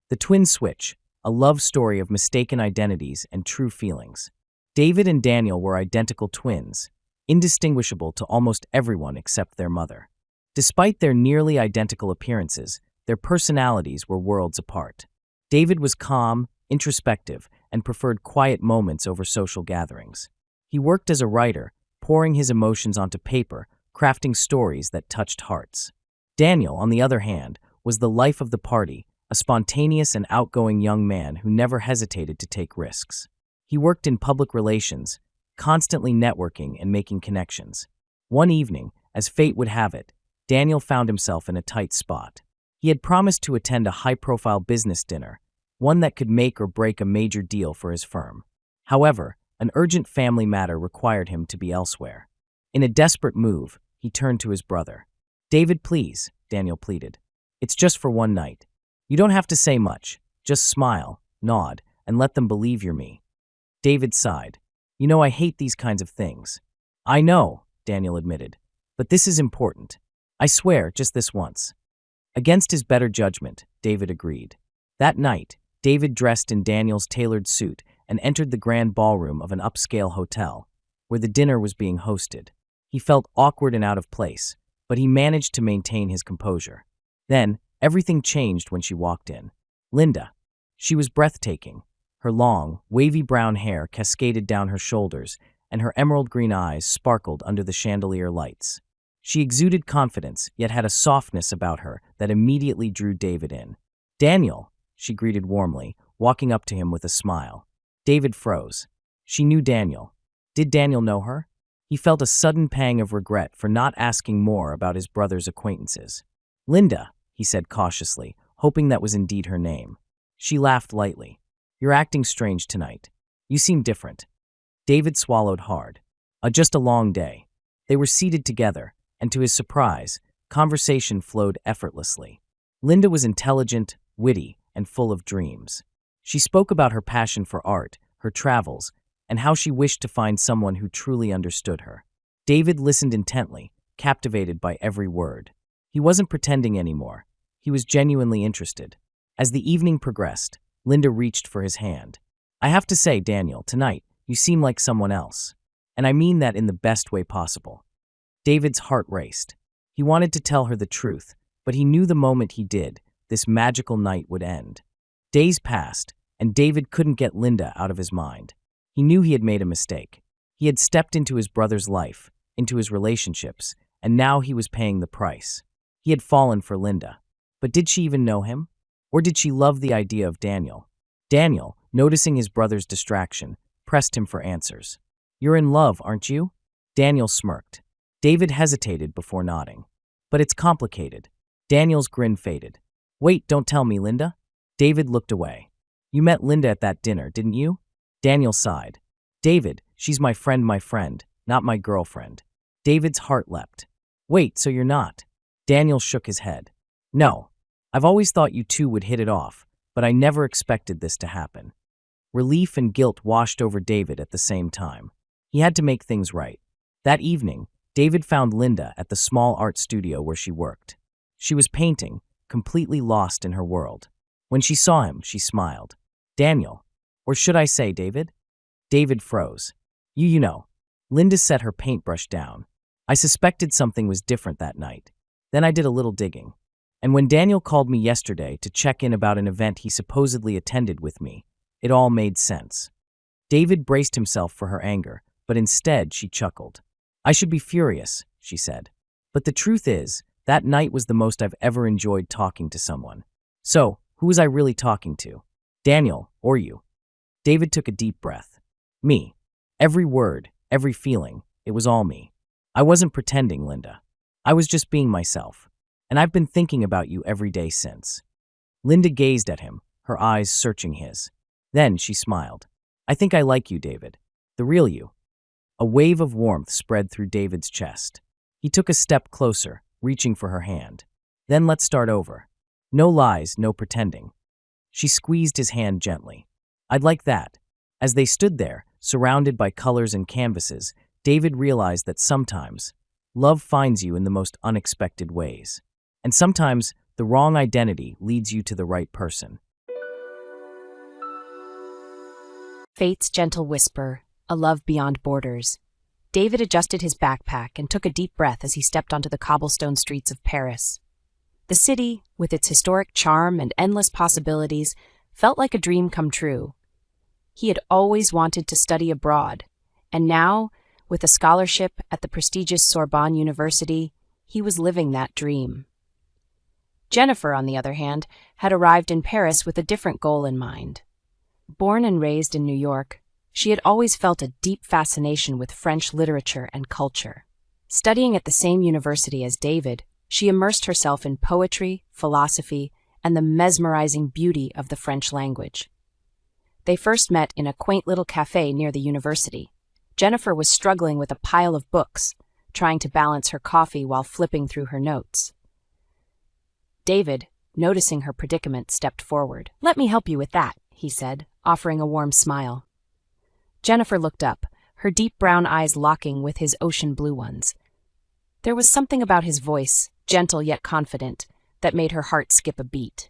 The Twin Switch, a love story of mistaken identities and true feelings. David and Daniel were identical twins, indistinguishable to almost everyone except their mother. Despite their nearly identical appearances, their personalities were worlds apart. David was calm, introspective, and preferred quiet moments over social gatherings. He worked as a writer, pouring his emotions onto paper, crafting stories that touched hearts. Daniel, on the other hand, was the life of the party, a spontaneous and outgoing young man who never hesitated to take risks. He worked in public relations, constantly networking and making connections. One evening, as fate would have it, Daniel found himself in a tight spot. He had promised to attend a high-profile business dinner, one that could make or break a major deal for his firm. However, an urgent family matter required him to be elsewhere. In a desperate move, he turned to his brother. "David, please," Daniel pleaded. "It's just for one night. You don't have to say much. Just smile, nod, and let them believe you're me." David sighed. "You know, I hate these kinds of things." "I know," Daniel admitted, "but this is important. I swear, just this once." Against his better judgment, David agreed. That night, David dressed in Daniel's tailored suit and entered the grand ballroom of an upscale hotel, where the dinner was being hosted. He felt awkward and out of place, but he managed to maintain his composure. Then, everything changed when she walked in. Linda. She was breathtaking. Her long, wavy brown hair cascaded down her shoulders, and her emerald green eyes sparkled under the chandelier lights. She exuded confidence, yet had a softness about her that immediately drew David in. "Daniel," she greeted warmly, walking up to him with a smile. David froze. She knew Daniel. Did Daniel know her? He felt a sudden pang of regret for not asking more about his brother's acquaintances. "Linda," he said cautiously, hoping that was indeed her name. She laughed lightly. "You're acting strange tonight. You seem different." David swallowed hard. Just a long day." They were seated together, and to his surprise, conversation flowed effortlessly. Linda was intelligent, witty, and full of dreams. She spoke about her passion for art, her travels, and how she wished to find someone who truly understood her. David listened intently, captivated by every word. He wasn't pretending anymore. He was genuinely interested. As the evening progressed, Linda reached for his hand. "I have to say, Daniel, tonight, you seem like someone else. And I mean that in the best way possible." David's heart raced. He wanted to tell her the truth, but he knew the moment he did, this magical night would end. Days passed, and David couldn't get Linda out of his mind. He knew he had made a mistake. He had stepped into his brother's life, into his relationships, and now he was paying the price. He had fallen for Linda. But did she even know him? Or did she love the idea of Daniel? Daniel, noticing his brother's distraction, pressed him for answers. "You're in love, aren't you?" Daniel smirked. David hesitated before nodding. "But it's complicated." Daniel's grin faded. "Wait, don't tell me, Linda." David looked away. "You met Linda at that dinner, didn't you?" Daniel sighed. "David, she's my friend, not my girlfriend." David's heart leapt. "Wait, so you're not?" Daniel shook his head. "No. I've always thought you two would hit it off, but I never expected this to happen." Relief and guilt washed over David at the same time. He had to make things right. That evening, David found Linda at the small art studio where she worked. She was painting, completely lost in her world. When she saw him, she smiled. "Daniel, or should I say David?" David froze. You know." Linda set her paintbrush down. "I suspected something was different that night. Then I did a little digging. And when Daniel called me yesterday to check in about an event he supposedly attended with me, it all made sense." David braced himself for her anger, but instead she chuckled. "I should be furious," she said. "But the truth is, that night was the most I've ever enjoyed talking to someone. So, who was I really talking to? Daniel, or you?" David took a deep breath. "Me. Every word, every feeling, it was all me. I wasn't pretending, Linda. I was just being myself. And I've been thinking about you every day since." Linda gazed at him, her eyes searching his. Then she smiled. "I think I like you, David. The real you." A wave of warmth spread through David's chest. He took a step closer, reaching for her hand. "Then let's start over. No lies, no pretending." She squeezed his hand gently. "I'd like that." As they stood there, surrounded by colors and canvases, David realized that sometimes love finds you in the most unexpected ways. And sometimes the wrong identity leads you to the right person. Fate's gentle whisper, a love beyond borders. David adjusted his backpack and took a deep breath as he stepped onto the cobblestone streets of Paris. The city, with its historic charm and endless possibilities, felt like a dream come true. He had always wanted to study abroad, and now, with a scholarship at the prestigious Sorbonne University, he was living that dream. Jennifer, on the other hand, had arrived in Paris with a different goal in mind. Born and raised in New York, she had always felt a deep fascination with French literature and culture. Studying at the same university as David, she immersed herself in poetry, philosophy, and the mesmerizing beauty of the French language. They first met in a quaint little cafe near the university. Jennifer was struggling with a pile of books, trying to balance her coffee while flipping through her notes. David, noticing her predicament, stepped forward. "Let me help you with that," he said, offering a warm smile. Jennifer looked up, her deep brown eyes locking with his ocean blue ones. There was something about his voice, gentle yet confident, that made her heart skip a beat.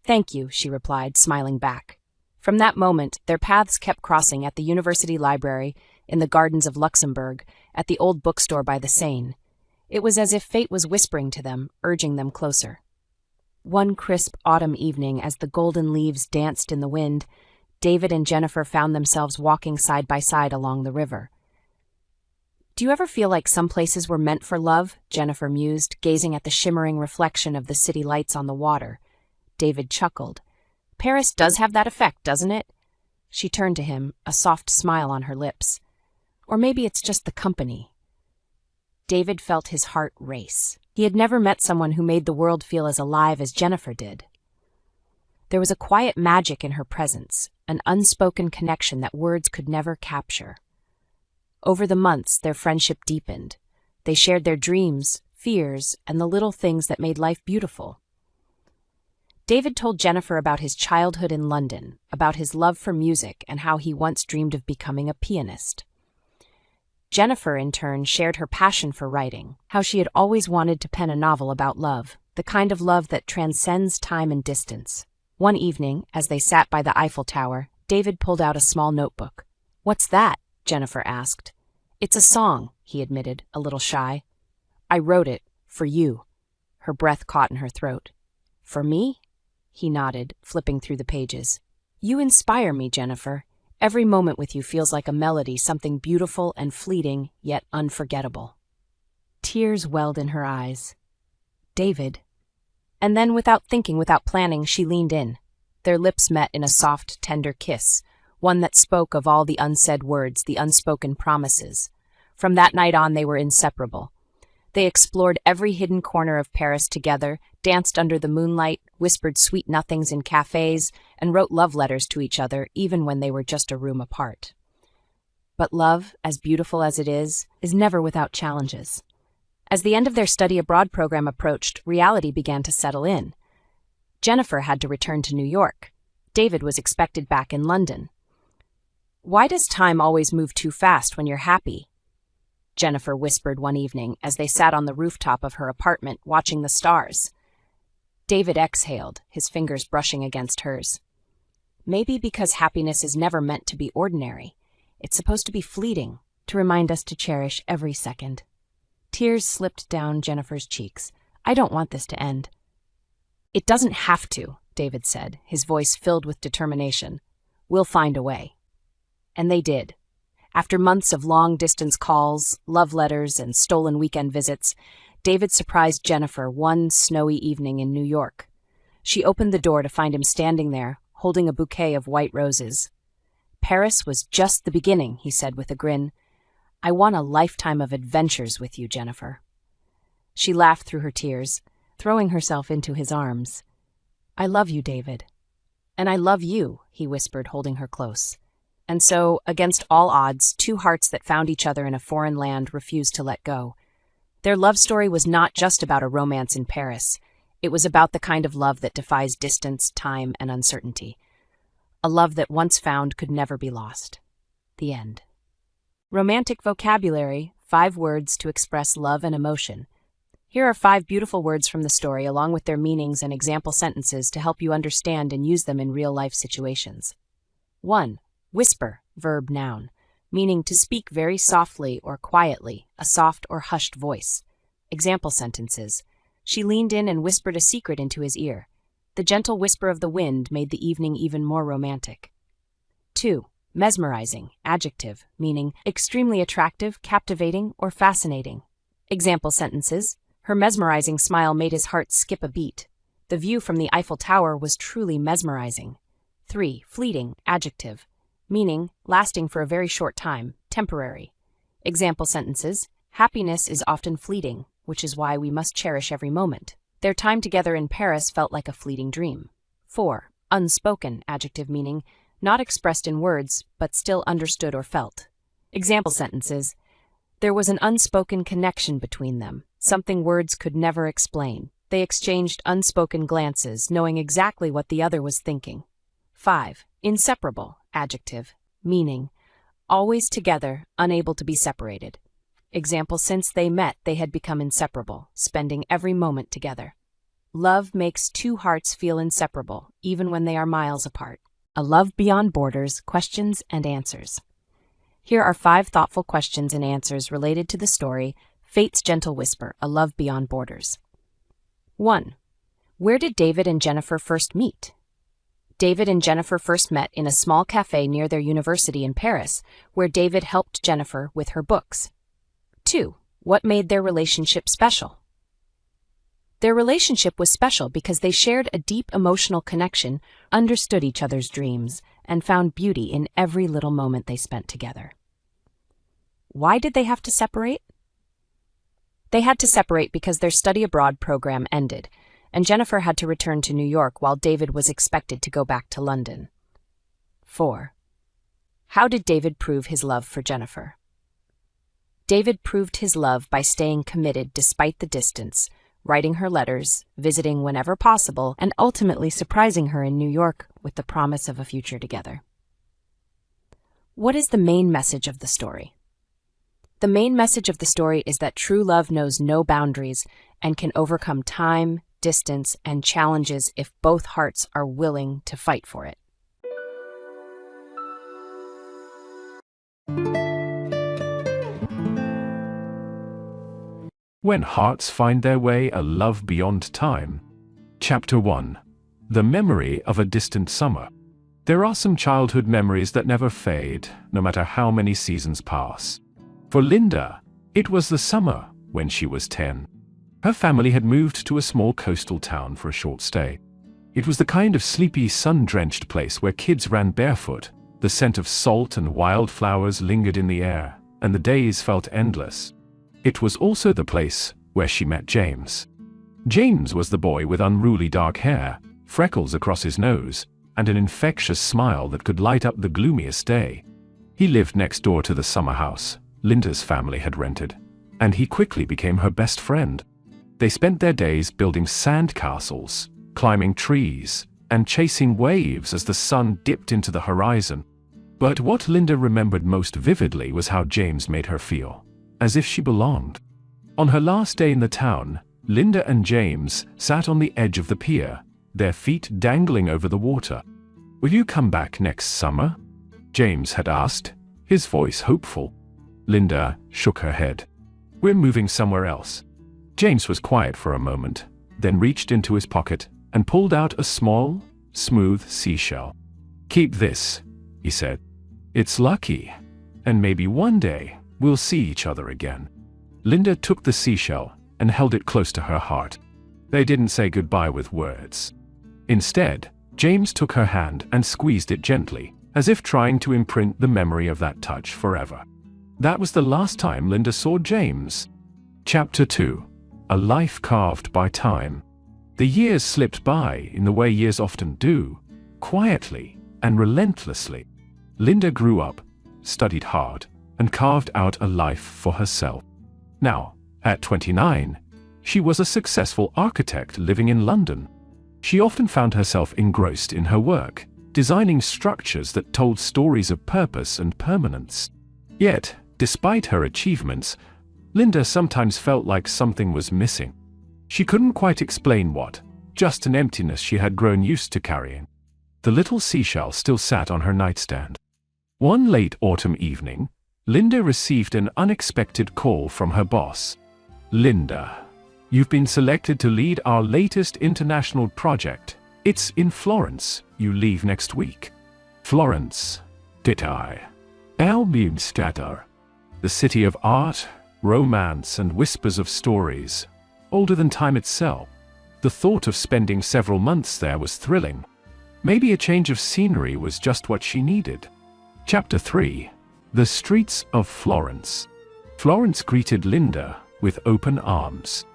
"Thank you," she replied, smiling back. From that moment, their paths kept crossing at the university library, in the gardens of Luxembourg, at the old bookstore by the Seine. It was as if fate was whispering to them, urging them closer. One crisp autumn evening, as the golden leaves danced in the wind, David and Jennifer found themselves walking side by side along the river. "Do you ever feel like some places were meant for love?" Jennifer mused, gazing at the shimmering reflection of the city lights on the water. David chuckled. "Paris does have that effect, doesn't it?" She turned to him, a soft smile on her lips. "Or maybe it's just the company." David felt his heart race. He had never met someone who made the world feel as alive as Jennifer did. There was a quiet magic in her presence, an unspoken connection that words could never capture. Over the months, their friendship deepened. They shared their dreams, fears, and the little things that made life beautiful. David told Jennifer about his childhood in London, about his love for music, and how he once dreamed of becoming a pianist. Jennifer, in turn, shared her passion for writing, how she had always wanted to pen a novel about love, the kind of love that transcends time and distance. One evening, as they sat by the Eiffel Tower, David pulled out a small notebook. "What's that?" Jennifer asked. "It's a song," he admitted, a little shy. "I wrote it, for you." Her breath caught in her throat. "For me?" He nodded, flipping through the pages. "You inspire me, Jennifer. Every moment with you feels like a melody, something beautiful and fleeting, yet unforgettable." Tears welled in her eyes. "David." And then, without thinking, without planning, she leaned in. Their lips met in a soft, tender kiss, one that spoke of all the unsaid words, the unspoken promises. From that night on, they were inseparable. They explored every hidden corner of Paris together, danced under the moonlight, whispered sweet nothings in cafes, and wrote love letters to each other, even when they were just a room apart. But love, as beautiful as it is never without challenges. As the end of their study abroad program approached, reality began to settle in. Jennifer had to return to New York. David was expected back in London. "Why does time always move too fast when you're happy?" Jennifer whispered one evening as they sat on the rooftop of her apartment watching the stars. David exhaled, his fingers brushing against hers. "Maybe because happiness is never meant to be ordinary. It's supposed to be fleeting, to remind us to cherish every second." Tears slipped down Jennifer's cheeks. "I don't want this to end." "It doesn't have to," David said, his voice filled with determination. "We'll find a way." And they did. After months of long-distance calls, love letters, and stolen weekend visits, David surprised Jennifer one snowy evening in New York. She opened the door to find him standing there, holding a bouquet of white roses. "Paris was just the beginning," he said with a grin. "I want a lifetime of adventures with you, Jennifer." She laughed through her tears, throwing herself into his arms. "I love you, David." "And I love you," he whispered, holding her close. And so, against all odds, two hearts that found each other in a foreign land refused to let go. Their love story was not just about a romance in Paris. It was about the kind of love that defies distance, time, and uncertainty. A love that once found could never be lost. The end. Romantic vocabulary, 5 words to express love and emotion. Here are 5 beautiful words from the story, along with their meanings and example sentences to help you understand and use them in real-life situations. 1. Whisper, verb noun, meaning to speak very softly or quietly, a soft or hushed voice. Example sentences. She leaned in and whispered a secret into his ear. The gentle whisper of the wind made the evening even more romantic. 2. Mesmerizing, adjective, meaning extremely attractive, captivating, or fascinating. Example sentences. Her mesmerizing smile made his heart skip a beat. The view from the Eiffel Tower was truly mesmerizing. 3. Fleeting, adjective, meaning lasting for a very short time, temporary. Example sentences. Happiness is often fleeting, which is why we must cherish every moment. Their time together in Paris felt like a fleeting dream. 4. Unspoken, adjective, meaning not expressed in words, but still understood or felt. Example sentences. There was an unspoken connection between them, something words could never explain. They exchanged unspoken glances, knowing exactly what the other was thinking. 5. Inseparable, adjective, meaning always together, unable to be separated. Example, since they met, they had become inseparable, spending every moment together. Love makes two hearts feel inseparable, even when they are miles apart. A Love Beyond Borders, questions and answers. Here are 5 thoughtful questions and answers related to the story, Fate's Gentle Whisper, A Love Beyond Borders. 1. Where did David and Jennifer first meet? David and Jennifer first met in a small cafe near their university in Paris, where David helped Jennifer with her books. 2. What made their relationship special? Their relationship was special because they shared a deep emotional connection, understood each other's dreams, and found beauty in every little moment they spent together. Why did they have to separate? They had to separate because their study abroad program ended, and Jennifer had to return to New York while David was expected to go back to London. 4. How did David prove his love for Jennifer? David proved his love by staying committed despite the distance, writing her letters, visiting whenever possible, and ultimately surprising her in New York with the promise of a future together. What is the main message of the story? The main message of the story is that true love knows no boundaries and can overcome time, distance, and challenges if both hearts are willing to fight for it. When Hearts Find Their Way, A Love Beyond Time. Chapter 1. The Memory of a Distant Summer. There are some childhood memories that never fade, no matter how many seasons pass. For Linda, it was the summer when she was 10. Her family had moved to a small coastal town for a short stay. It was the kind of sleepy, sun-drenched place where kids ran barefoot, the scent of salt and wildflowers lingered in the air, and the days felt endless. It was also the place where she met James. James was the boy with unruly dark hair, freckles across his nose, and an infectious smile that could light up the gloomiest day. He lived next door to the summer house Linda's family had rented, and he quickly became her best friend. They spent their days building sand castles, climbing trees, and chasing waves as the sun dipped into the horizon. But what Linda remembered most vividly was how James made her feel, as if she belonged. On her last day in the town, Linda and James sat on the edge of the pier, their feet dangling over the water. "Will you come back next summer?" James had asked, his voice hopeful. Linda shook her head. "We're moving somewhere else." James was quiet for a moment, then reached into his pocket and pulled out a small, smooth seashell. "Keep this," he said. "It's lucky, and maybe one day we'll see each other again." Linda took the seashell and held it close to her heart. They didn't say goodbye with words. Instead, James took her hand and squeezed it gently, as if trying to imprint the memory of that touch forever. That was the last time Linda saw James. Chapter 2. A Life Carved by Time. The years slipped by in the way years often do, quietly and relentlessly. Linda grew up, studied hard, and carved out a life for herself. Now, at 29, she was a successful architect living in London. She often found herself engrossed in her work, designing structures that told stories of purpose and permanence. Yet, despite her achievements, Linda sometimes felt like something was missing. She couldn't quite explain what, just an emptiness she had grown used to carrying. The little seashell still sat on her nightstand. One late autumn evening, Linda received an unexpected call from her boss. "Linda, you've been selected to lead our latest international project. It's in Florence. You leave next week." Florence, did I? Elbstatter, the city of art, romance, and whispers of stories, older than time itself. The thought of spending several months there was thrilling. Maybe a change of scenery was just what she needed. Chapter 3. The Streets of Florence. Florence greeted Linda with open arms.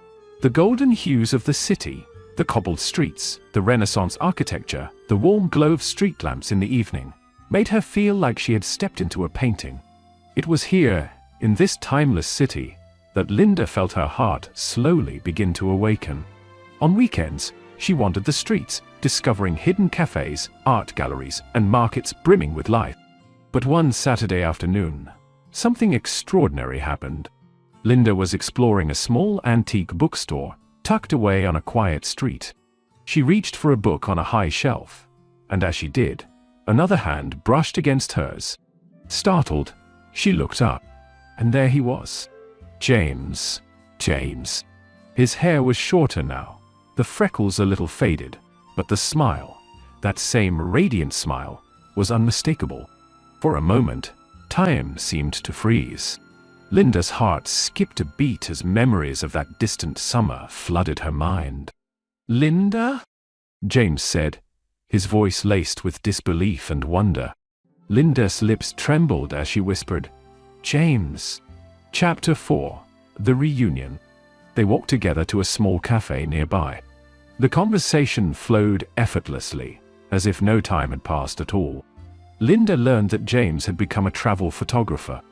The golden hues of the city, the cobbled streets, the Renaissance architecture, the warm glow of street lamps in the evening, made her feel like she had stepped into a painting. It was here, in this timeless city, that Linda felt her heart slowly begin to awaken. On weekends, she wandered the streets, discovering hidden cafes, art galleries, and markets brimming with life. But one Saturday afternoon, something extraordinary happened. Linda was exploring a small antique bookstore tucked away on a quiet street. She reached for a book on a high shelf, and as she did, another hand brushed against hers. Startled, she looked up, and there he was. James. His hair was shorter now, the freckles a little faded, but the smile, that same radiant smile, was unmistakable. For a moment, time seemed to freeze. Linda's heart skipped a beat as memories of that distant summer flooded her mind. "Linda?" James said, his voice laced with disbelief and wonder. Linda's lips trembled as she whispered, "James." Chapter 4. The Reunion. They walked together to a small cafe nearby. The conversation flowed effortlessly, as if no time had passed at all. Linda learned that James had become a travel photographer.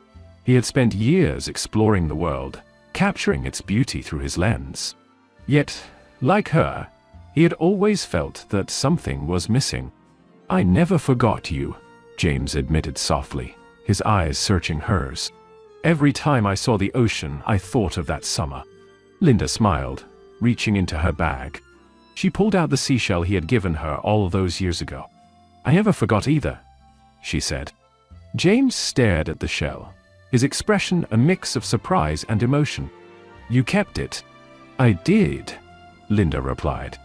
He had spent years exploring the world, capturing its beauty through his lens. Yet, like her, he had always felt that something was missing. "I never forgot you," James admitted softly, his eyes searching hers. "Every time I saw the ocean, I thought of that summer." Linda smiled, reaching into her bag. She pulled out the seashell he had given her all those years ago. "I never forgot either," she said. James stared at the shell, his expression a mix of surprise and emotion. "You kept it?" "I did," Linda replied.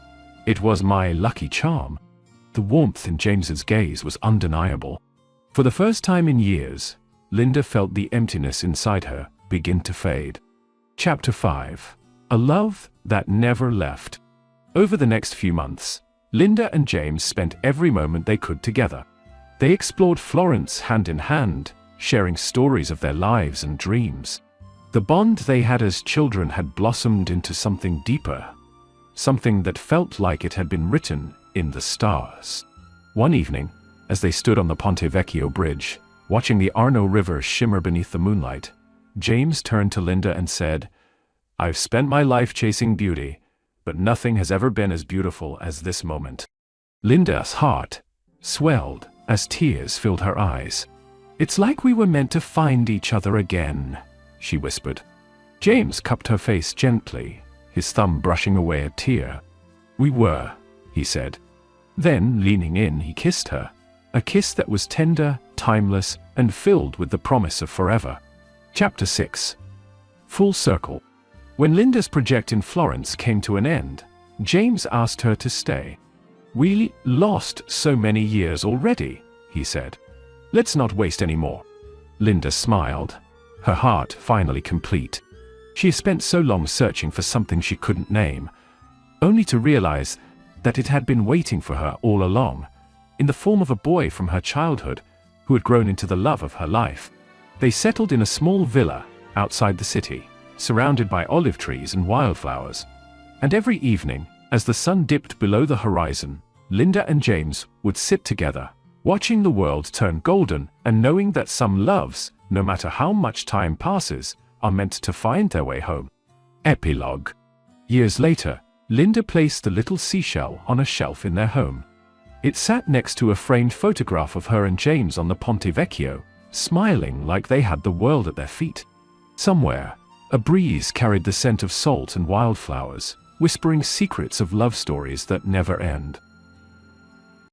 "It was my lucky charm." The warmth in James's gaze was undeniable. For the first time in years, Linda felt the emptiness inside her begin to fade. Chapter 5. A Love That Never Left. Over the next few months, Linda and James spent every moment they could together. They explored Florence hand in hand, sharing stories of their lives and dreams. The bond they had as children had blossomed into something deeper, something that felt like it had been written in the stars. One evening, as they stood on the Ponte Vecchio bridge, watching the Arno River shimmer beneath the moonlight, James turned to Linda and said, "I've spent my life chasing beauty, but nothing has ever been as beautiful as this moment." Linda's heart swelled as tears filled her eyes. "It's like we were meant to find each other again," she whispered. James cupped her face gently, his thumb brushing away a tear. "We were," he said. Then, leaning in, he kissed her, a kiss that was tender, timeless, and filled with the promise of forever. Chapter 6. Full Circle. When Linda's project in Florence came to an end, James asked her to stay. "We lost so many years already," he said. "Let's not waste any more." Linda smiled, her heart finally complete. She spent so long searching for something she couldn't name, only to realize that it had been waiting for her all along, in the form of a boy from her childhood who had grown into the love of her life. They settled in a small villa outside the city, surrounded by olive trees and wildflowers. And every evening, as the sun dipped below the horizon, Linda and James would sit together, watching the world turn golden and knowing that some loves, no matter how much time passes, are meant to find their way home. Epilogue. Years later, Linda placed the little seashell on a shelf in their home. It sat next to a framed photograph of her and James on the Ponte Vecchio, smiling like they had the world at their feet. Somewhere, a breeze carried the scent of salt and wildflowers, whispering secrets of love stories that never end.